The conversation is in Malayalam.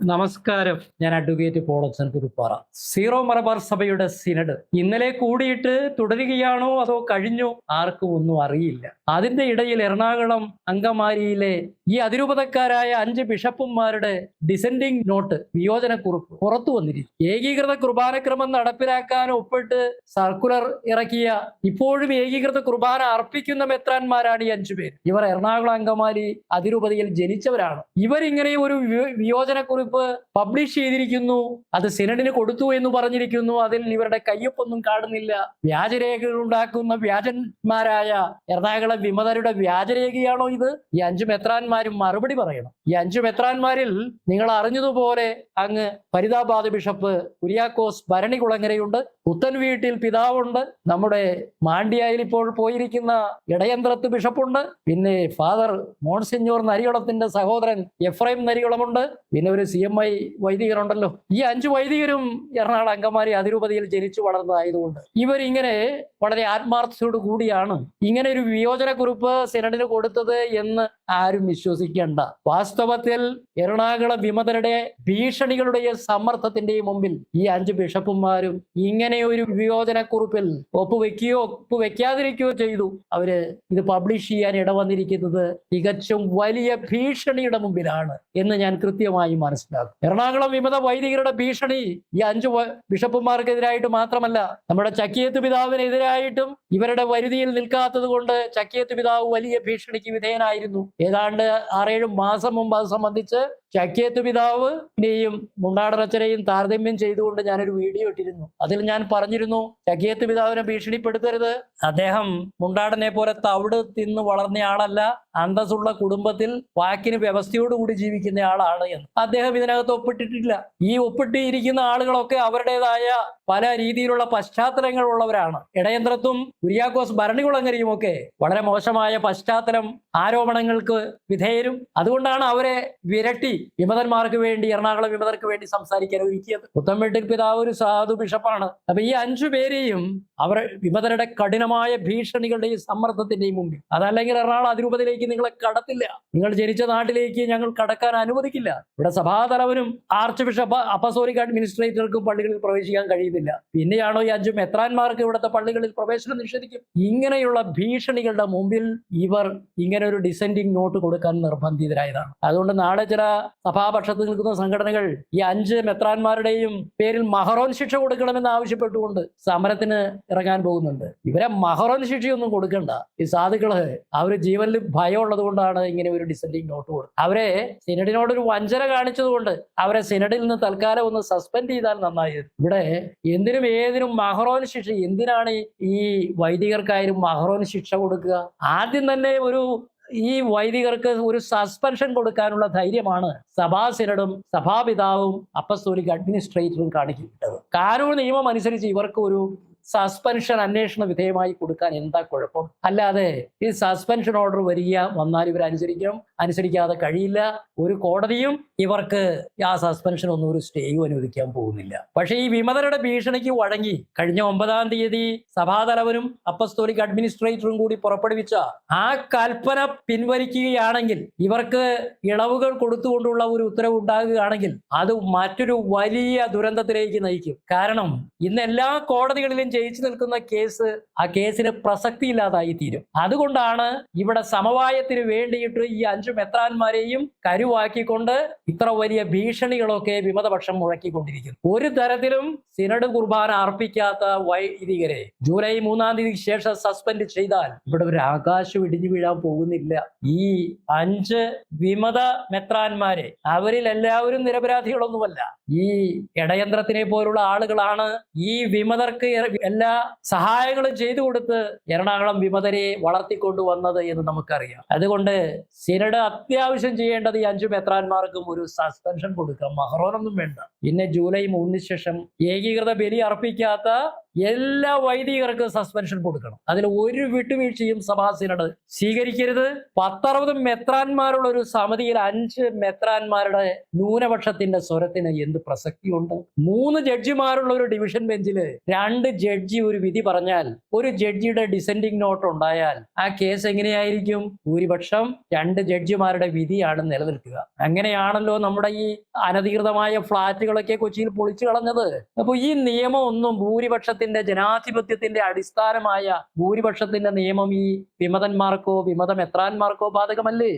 നമസ്കാരം. ഞാൻ അഡ്വക്കേറ്റ് പോളച്ചൻ പുതുപ്പാറ. സീറോ മലബാർ സഭയുടെ സിനഡ് ഇന്നലെ കൂടിയിട്ട് തുടരുകയാണോ അതോ കഴിഞ്ഞോ ആർക്കും ഒന്നും അറിയില്ല. അതിന്റെ ഇടയിൽ എറണാകുളം അങ്കമാലിയിലെ ഈ അതിരൂപതക്കാരായ 5 ബിഷപ്പുമാരുടെ ഡിസെൻഡിങ് നോട്ട്, വിയോജനക്കുറിപ്പ് പുറത്തു വന്നിരിക്കും. ഏകീകൃത കുർബാനക്രമം നടപ്പിലാക്കാൻ ഒപ്പിട്ട് സർക്കുലർ ഇറക്കിയ, ഇപ്പോഴും ഏകീകൃത കുർബാന അർപ്പിക്കുന്ന മെത്രാന്മാരാണ് ഈ 5 പേര്. ഇവർ എറണാകുളം അങ്കമാലി അതിരൂപതയിൽ ജനിച്ചവരാണ്. ഇവരിങ്ങനെ ഒരു വിയോജനക്കുറിപ്പ് പബ്ലിഷ് ചെയ്തിരിക്കുന്നു. അത് സിനഡിന് കൊടുത്തു എന്ന് പറഞ്ഞിരിക്കുന്നു. അതിൽ ഇവരുടെ കയ്യൊപ്പൊന്നും കാണുന്നില്ല. വ്യാജരേഖകൾ ഉണ്ടാക്കുന്ന വ്യാജന്മാരായ എറണാകുളം വിമതരുടെ വ്യാജരേഖയാണോ ഇത്? ഈ 5 മെത്രാന്മാരും മറുപടി പറയണം. ഈ 5 മെത്രാന്മാരിൽ നിങ്ങൾ അറിഞ്ഞതുപോലെ അങ്ങ് ഫരീദാബാദ് ബിഷപ്പ് കുര്യാക്കോസ് ഭരണികുളങ്ങരയുണ്ട്, പുത്തൻ വീട്ടിൽ പിതാവുണ്ട്, നമ്മുടെ മാണ്ഡ്യയിൽ ഇപ്പോൾ പോയിരിക്കുന്ന ഇടയന്ത്രത്ത് ബിഷപ്പുണ്ട്, പിന്നെ ഫാദർ മോൺസിഞ്ഞോർ നരികുളത്തിന്റെ സഹോദരൻ എഫ്രൈം നരികുളമുണ്ട്, പിന്നെ ഒരു CMI വൈദികരുണ്ടല്ലോ. ഈ 5 വൈദികരും എറണാകുളം അങ്കമാലി അതിരൂപതയിൽ ജനിച്ചു വളർന്നതായതുകൊണ്ട് ഇവരിങ്ങനെ വളരെ ആത്മാർത്ഥതയോടു കൂടിയാണ് ഇങ്ങനെ ഒരു വിയോജനക്കുറിപ്പ് സിനഡിന് കൊടുത്തത് എന്ന് ആരും വിശ്വസിക്കേണ്ട. വാസ്തവത്തിൽ എറണാകുളം വിമതരുടെ ഭീഷണികളുടെയും സമ്മർദ്ദത്തിന്റെയും മുമ്പിൽ ഈ 5 ബിഷപ്പുമാരും ഇങ്ങനെ ഒരു വിയോജനക്കുറിപ്പിൽ ഒപ്പുവെക്കുകയോ ഒപ്പുവെക്കാതിരിക്കുകയോ ചെയ്തു. അവര് ഇത് പബ്ലിഷ് ചെയ്യാൻ ഇടവന്നിരിക്കുന്നത് തികച്ചും വലിയ ഭീഷണിയുടെ മുമ്പിലാണ് എന്ന് ഞാൻ കൃത്യമായി മനസ്സിലാക്കും. എറണാകുളം വിമത വൈദികരുടെ ഭീഷണി ഈ 5 ബിഷപ്പുമാർക്കെതിരായിട്ട് മാത്രമല്ല, നമ്മുടെ ചക്കിയത്ത് പിതാവിനെതിരായിട്ടും ഇവരുടെ വരുതിയിൽ നിൽക്കാത്തത് കൊണ്ട് ചക്കിയത്ത് പിതാവ് വലിയ ഭീഷണിക്ക് വിധേയനായിരുന്നു. ഏതാണ്ട് 6-7 മാസം മുമ്പ് അത് സംബന്ധിച്ച് ചക്കിയത്ത് പിതാവിനെയും മുണ്ടാടനച്ചനെയും താരതമ്യം ചെയ്തുകൊണ്ട് ഞാനൊരു വീഡിയോ ഇട്ടിരുന്നു. അതിൽ ഞാൻ പറഞ്ഞിരുന്നു, ചക്കിയത്ത് പിതാവിനെ ഭീഷണിപ്പെടുത്തരുത്, അദ്ദേഹം മുണ്ടാടനെ പോലെ തവിട് തിന്ന് വളർന്ന ആളല്ല, അന്തസ്സുള്ള കുടുംബത്തിൽ വാക്കിന് വ്യവസ്ഥയോടുകൂടി ജീവിക്കുന്ന ആളാണ് എന്ന്. അദ്ദേഹം ഇതിനകത്ത് ഒപ്പിട്ടിട്ടില്ല. ഈ ഒപ്പിട്ടിരിക്കുന്ന ആളുകളൊക്കെ അവരുടേതായ പല രീതിയിലുള്ള പശ്ചാത്തലങ്ങൾ ഉള്ളവരാണ്. ഇടയന്ത്രത്തും കുര്യാക്കോസ് ഭരണികുളങ്ങരയും ഒക്കെ വളരെ മോശമായ പശ്ചാത്തലം, ആരോപണങ്ങൾക്ക് വിധേയരും. അതുകൊണ്ടാണ് അവരെ വിരട്ടി വിമതന്മാർക്ക് വേണ്ടി, എറണാകുളം വിമതർക്ക് വേണ്ടി സംസാരിക്കാൻ ഒരുക്കിയത്. പുത്തൻവീട്ടിൽ പിതാവ് ഒരു സാധു ബിഷപ്പാണ്. അപ്പൊ ഈ 5 പേരെയും അവർ വിമതരുടെ കഠിനമായ ഭീഷണികളുടെയും സമ്മർദ്ദത്തിന്റെയും മുമ്പിൽ, അതല്ലെങ്കിൽ എറണാകുളം അതിരൂപതയിലേക്ക് നിങ്ങളെ കടത്തില്ല, നിങ്ങൾ ജനിച്ച നാട്ടിലേക്ക് ഞങ്ങൾ കടക്കാൻ അനുവദിക്കില്ല, ഇവിടെ സഭാതലവനും ആർച്ച് ബിഷപ്പ് അപ്പസ്തോലിക് അഡ്മിനിസ്ട്രേറ്റർക്കും പള്ളികളിൽ പ്രവേശിക്കാൻ കഴിയുന്നില്ല, പിന്നെയാണോ ഈ 5 മെത്രാന്മാർക്ക് ഇവിടുത്തെ പള്ളികളിൽ പ്രവേശനം നിഷേധിക്കും? ഇങ്ങനെയുള്ള ഭീഷണികളുടെ മുമ്പിൽ ഇവർ ഇങ്ങനെ ഒരു ഡിസെൻഡിങ് നോട്ട് കൊടുക്കാൻ നിർബന്ധിതരായതാണ്. അതുകൊണ്ട് നാളെ ചില സഭാപക്ഷത്ത് നിൽക്കുന്ന സംഘടനകൾ ഈ 5 മെത്രാന്മാരുടെയും പേരിൽ മഹറോൻ ശിക്ഷ കൊടുക്കണമെന്ന് ആവശ്യപ്പെട്ടുകൊണ്ട് സമരത്തിന് ഇറങ്ങാൻ പോകുന്നുണ്ട്. ഇവരെ മഹറോൻ ശിക്ഷയൊന്നും കൊടുക്കണ്ട. ഈ സാധുക്കള് അവര് ജീവനിൽ ഭയമുള്ളത് കൊണ്ടാണ് ഇങ്ങനെ ഒരു ഡിസെൻഡിങ് നോട്ട് കൊടുക്കുന്നത്. അവരെ സിനഡിനോടൊരു വഞ്ചന കാണിച്ചതുകൊണ്ട് അവരെ സിനഡിൽ നിന്ന് തൽക്കാലം ഒന്ന് സസ്പെൻഡ് ചെയ്താൽ നന്നായിരുന്നു. ഇവിടെ എന്തിനും ഏതിനും മഹറോൻ ശിക്ഷ. എന്തിനാണ് ഈ വൈദികർക്കായാലും മഹറോൻ ശിക്ഷ കൊടുക്കുക? ആദ്യം തന്നെ ഈ വൈദികർക്ക് ഒരു സസ്പെൻഷൻ കൊടുക്കാനുള്ള ധൈര്യമാണ് സഭാ സിനഡും സഭാപിതാവും അപ്പസ്തോലിക് അഡ്മിനിസ്ട്രേറ്ററും കാണിക്കുന്നത്. കാനൂൺ നിയമം അനുസരിച്ച് ഇവർക്ക് ഒരു സസ്പെൻഷൻ അന്വേഷണ വിധേയമായി കൊടുക്കാൻ എന്താ കുഴപ്പം? അല്ലാതെ ഈ സസ്പെൻഷൻ ഓർഡർ വന്നാൽ ഇവർ അനുസരിക്കാതെ കഴിയില്ല. ഒരു കോടതിയും ഇവർക്ക് ആ സസ്പെൻഷൻ ഒന്നും ഒരു സ്റ്റേയും അനുവദിക്കാൻ പോകുന്നില്ല. പക്ഷേ ഈ വിമതരുടെ ഭീഷണിക്ക് വഴങ്ങി കഴിഞ്ഞ 9-ാം തീയതി സഭാതലവനും അപ്പസ്തോലിക് അഡ്മിനിസ്ട്രേറ്ററും കൂടി പുറപ്പെടുവിച്ച ആ കൽപ്പന പിൻവലിക്കുകയാണെങ്കിൽ, ഇവർക്ക് ഇളവുകൾ കൊടുത്തുകൊണ്ടുള്ള ഒരു ഉത്തരവ് ഉണ്ടാകുകയാണെങ്കിൽ അത് മറ്റൊരു വലിയ ദുരന്തത്തിലേക്ക് നയിക്കും. കാരണം ഇന്ന് എല്ലാ കോടതികളിലും ജയിച്ചു നിൽക്കുന്ന കേസ് ആ കേസിന് പ്രസക്തിയില്ലാതായി തീരും. അതുകൊണ്ടാണ് ഇവിടെ സമവായത്തിന് വേണ്ടിയിട്ട് ഈ 5 മെത്രാന്മാരെയും കരുവാക്കിക്കൊണ്ട് ഇത്ര വലിയ ഭീഷണികളൊക്കെ വിമതപക്ഷം മുഴക്കിക്കൊണ്ടിരിക്കുന്നു. ഒരു തരത്തിലും സിനഡ് കുർബാന അർപ്പിക്കാത്ത വൈദികരെ ജൂലൈ 3-ാം തീയതിക്ക് ശേഷം സസ്പെൻഡ് ചെയ്താൽ ഇവിടെ ഒരു ആകാശം ഇടിഞ്ഞു വീഴാൻ പോകുന്നില്ല. ഈ 5 വിമത മെത്രാന്മാരെ, അവരിൽ എല്ലാവരും നിരപരാധികളൊന്നുമല്ല. ഈ ഇടയന്ത്രത്തിനെ പോലുള്ള ആളുകളാണ് ഈ വിമതർക്ക് എല്ലാ സഹായങ്ങളും ചെയ്തു കൊടുത്ത് എറണാകുളം വിമതരെ വളർത്തിക്കൊണ്ടുവന്നത് എന്ന് നമുക്കറിയാം. അതുകൊണ്ട് സിനഡ് അത്യാവശ്യം ചെയ്യേണ്ടത് ഈ 5 മെത്രാന്മാർക്കും ഒരു സസ്പെൻഷൻ കൊടുക്കാം. മഹറോനൊന്നും വേണ്ട. പിന്നെ ജൂലൈ 3-ന് ശേഷം ഏകീകൃത ബലി അർപ്പിക്കാത്ത എല്ലാ വൈദികർക്കും സസ്പെൻഷൻ കൊടുക്കണം. അതിൽ ഒരു വിട്ടുവീഴ്ചയും സഭാ സിനഡ് സ്വീകരിക്കരുത്. 10-60 മെത്രാന്മാരുള്ള ഒരു സമിതിയിൽ 5 മെത്രാന്മാരുടെ ന്യൂനപക്ഷത്തിന്റെ സ്വരത്തിന് എന്ത് പ്രസക്തിയുണ്ട്? 3 ജഡ്ജിമാരുള്ള ഒരു ഡിവിഷൻ ബെഞ്ചില് 2 ജഡ്ജി ഒരു വിധി പറഞ്ഞാൽ, ഒരു ജഡ്ജിയുടെ ഡിസെൻഡിങ് നോട്ട് ഉണ്ടായാൽ ആ കേസ് എങ്ങനെയായിരിക്കും? ഭൂരിപക്ഷം 2 ജഡ്ജിമാരുടെ വിധിയാണ് നിലനിൽക്കുക. അങ്ങനെയാണല്ലോ നമ്മുടെ ഈ അനധികൃതമായ ഫ്ളാറ്റുകളൊക്കെ കൊച്ചിയിൽ പൊളിച്ചു കളഞ്ഞത്. അപ്പൊ ഈ നിയമം ഒന്നും ഭൂരിപക്ഷത്തിന്റെ, ജനാധിപത്യത്തിന്റെ അടിസ്ഥാനമായ ഭൂരിപക്ഷത്തിന്റെ നിയമം ഈ വിമതന്മാർക്കോ വിമത മെത്രാന്മാർക്കോ ബാധകമല്ലേ?